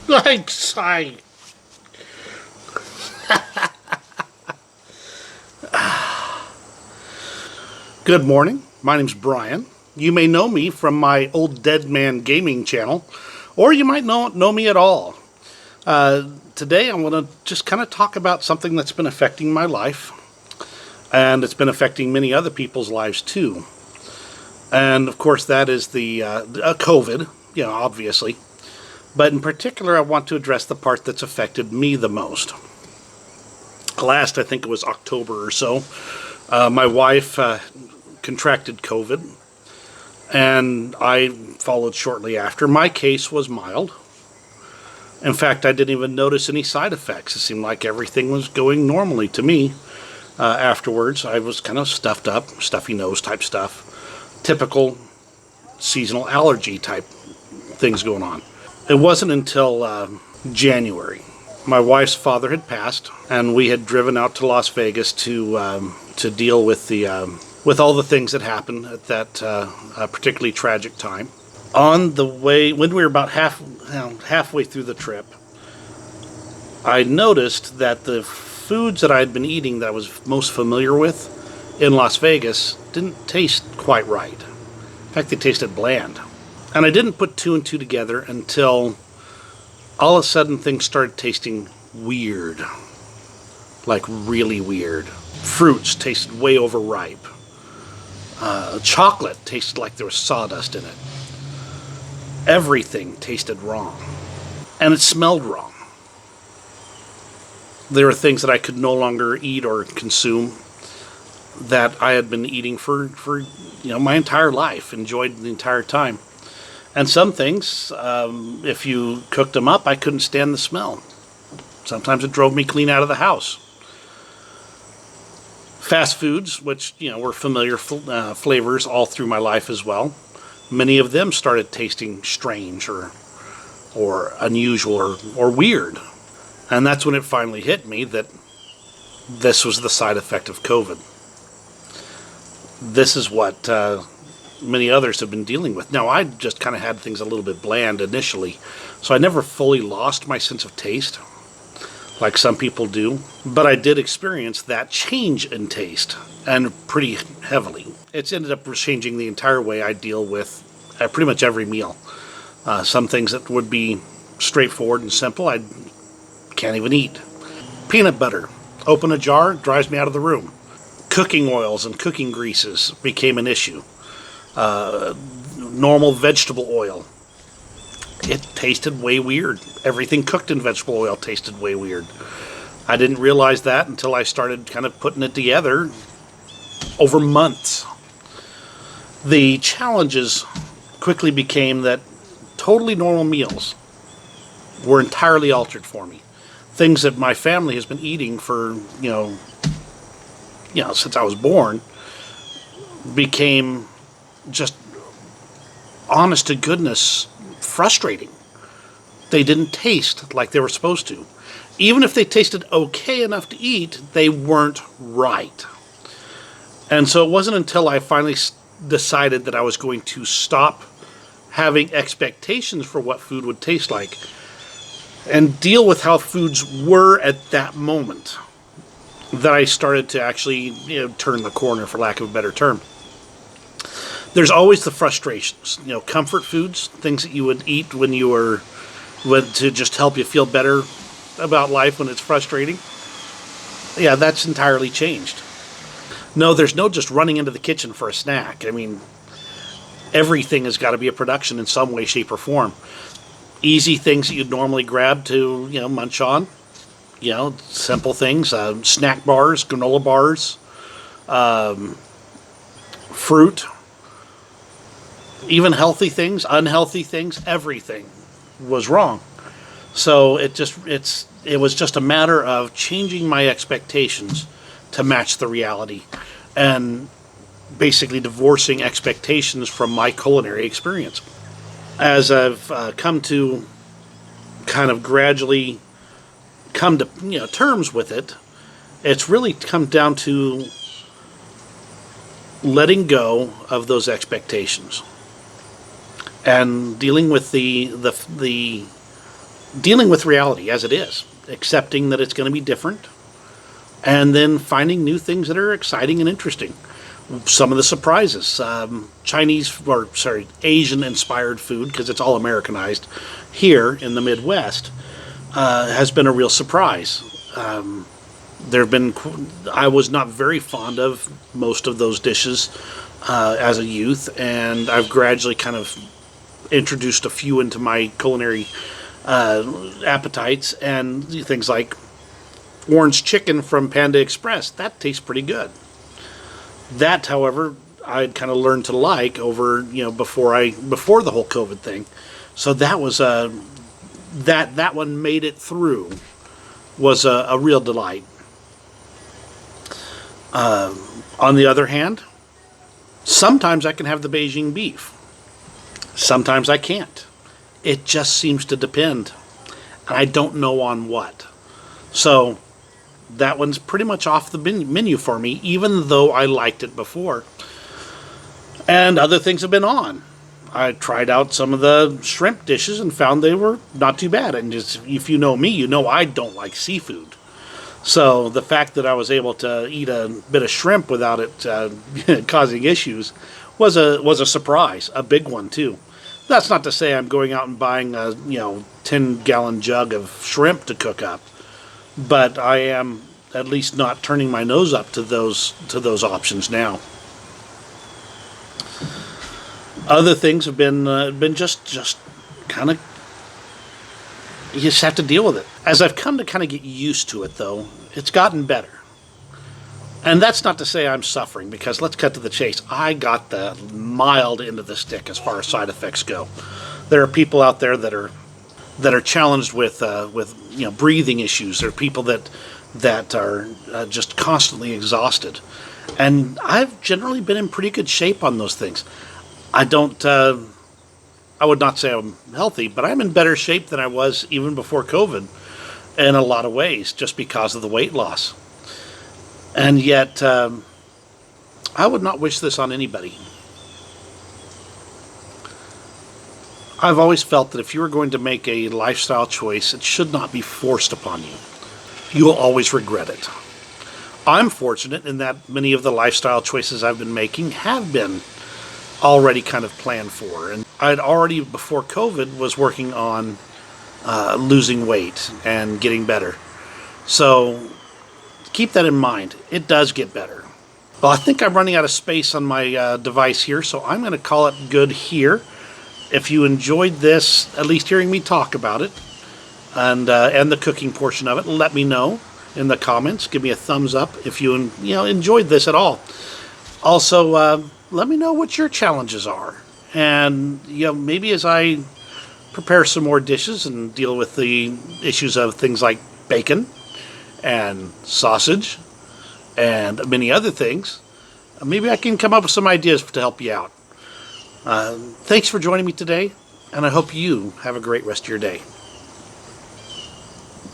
I Good morning. My name's Brian. You may know me from my Old Dead Man gaming channel, or you might not know me at all. Today I'm going to just kind of talk about something that's been affecting my life, and it's been affecting many other people's lives too. And of course that is the COVID, obviously. But in particular I want to address the part that's affected me the most. Last, I think it was October or so, my wife contracted COVID, and I followed shortly after. My case was mild. In fact, I didn't even notice any side effects. It seemed like everything was going normally to me. Afterwards, I was kind of stuffed up, stuffy nose type stuff. Typical seasonal allergy type things going on. It wasn't until January. My wife's father had passed, and we had driven out to Las Vegas to deal with with all the things that happened at that particularly tragic time. On the way, when we were about halfway through the trip, I noticed that the foods that I had been eating that I was most familiar with in Las Vegas didn't taste quite right. In fact, they tasted bland. And I didn't put two and two together until all of a sudden things started tasting weird. Like really weird. Fruits tasted way overripe. Chocolate tasted like there was sawdust in it. Everything tasted wrong. And it smelled wrong. There were things that I could no longer eat or consume that I had been eating for my entire life, enjoyed the entire time. And some things, if you cooked them up, I couldn't stand the smell. Sometimes it drove me clean out of the house. Fast foods, which were familiar flavors all through my life as well, many of them started tasting strange or unusual or weird. And that's when it finally hit me that this was the side effect of COVID. This is what many others have been dealing with. Now, I just kind of had things a little bit bland initially, so I never fully lost my sense of taste, like some people do. But I did experience that change in taste, and pretty heavily. It's ended up changing the entire way I deal with pretty much every meal. Some things that would be straightforward and simple, I can't even eat. Peanut butter. Open a jar, drives me out of the room. Cooking oils and cooking greases became an issue. Normal vegetable oil. It tasted way weird. Everything cooked in vegetable oil tasted way weird. I didn't realize that until I started kind of putting it together over months. The challenges quickly became that totally normal meals were entirely altered for me. Things that my family has been eating for, since I was born, became just, honest to goodness, frustrating. They didn't taste like they were supposed to. Even if they tasted okay enough to eat, they weren't right. And so it wasn't until I finally decided that I was going to stop having expectations for what food would taste like and deal with how foods were at that moment that I started to actually turn the corner, for lack of a better term. There's always the frustrations, comfort foods, things that you would eat when you were, to just help you feel better about life when it's frustrating. Yeah, that's entirely changed. No, there's no just running into the kitchen for a snack. I mean, everything has got to be a production in some way, shape, or form. Easy things that you'd normally grab to, munch on. Simple things, snack bars, granola bars, fruit, even healthy things, unhealthy things, everything was wrong. So it was just a matter of changing my expectations to match the reality, and basically divorcing expectations from my culinary experience. As I've come to kind of gradually come to terms with it, it's really come down to letting go of those expectations and dealing with the dealing with reality as it is, accepting that it's going to be different, and then finding new things that are exciting and interesting. Some of the surprises, Asian-inspired food, because it's all Americanized here in the Midwest, has been a real surprise. There have been, I was not very fond of most of those dishes as a youth, and I've gradually kind of introduced a few into my culinary appetites, and things like orange chicken from Panda Express. That tastes pretty good. That, however, I'd kind of learned to like over, before the whole COVID thing. So that was that one made it through, was a real delight. On the other hand, sometimes I can have the Beijing beef. Sometimes I can't. It just seems to depend. And I don't know on what. So that one's pretty much off the menu for me, even though I liked it before. And other things have been on. I tried out some of the shrimp dishes and found they were not too bad. And just, if you know me, you know I don't like seafood. So the fact that I was able to eat a bit of shrimp without it causing issues was a surprise, a big one too. That's not to say I'm going out and buying a 10-gallon jug of shrimp to cook up, but I am at least not turning my nose up to those options now. Other things have been just kind of, you just have to deal with it. As I've come to kind of get used to it, though, it's gotten better. And that's not to say I'm suffering, because let's cut to the chase. I got the mild end of the stick as far as side effects go. There are people out there that are challenged with breathing issues. There are people that are just constantly exhausted, and I've generally been in pretty good shape on those things. I would not say I'm healthy, but I'm in better shape than I was even before COVID in a lot of ways, just because of the weight loss. And yet, I would not wish this on anybody. I've always felt that if you were going to make a lifestyle choice, it should not be forced upon you. You will always regret it. I'm fortunate in that many of the lifestyle choices I've been making have been already kind of planned for. And I'd already, before COVID, was working on losing weight and getting better. So keep that in mind. It does get better. Well, I think I'm running out of space on my device here, so I'm going to call it good here. If you enjoyed this, at least hearing me talk about it, and the cooking portion of it, let me know in the comments. Give me a thumbs up if you enjoyed this at all. Also, let me know what your challenges are, and maybe as I prepare some more dishes and deal with the issues of things like bacon and sausage and many other things, maybe I can come up with some ideas to help you out. Thanks for joining me today, and I hope you have a great rest of your day.